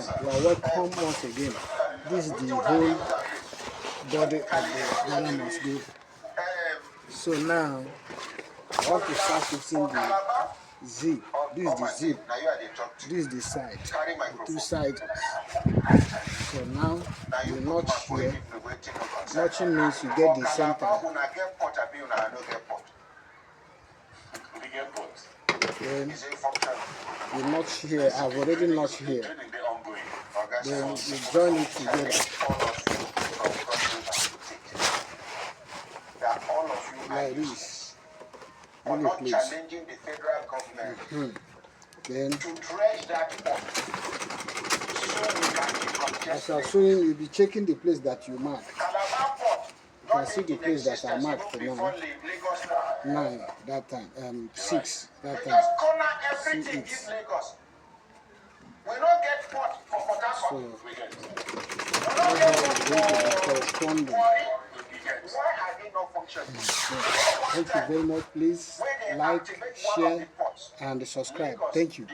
you are welcome once again. This is the whole body of the Ghana must go. So now I want to start fixing the zip. This is the zip. This is the side. The two sides. So now you notch here. Notching means you get the center. Then you notch here. I've already notched here. Then you join it together like this. Really, please. Then as I'm showing, you'll be checking the place that you mark. You can see the place that I marked now. 9 that time, 6 that time. See it. So that's how it's going to be corresponding. Thank you very much. Please like, share, and subscribe. Thank you.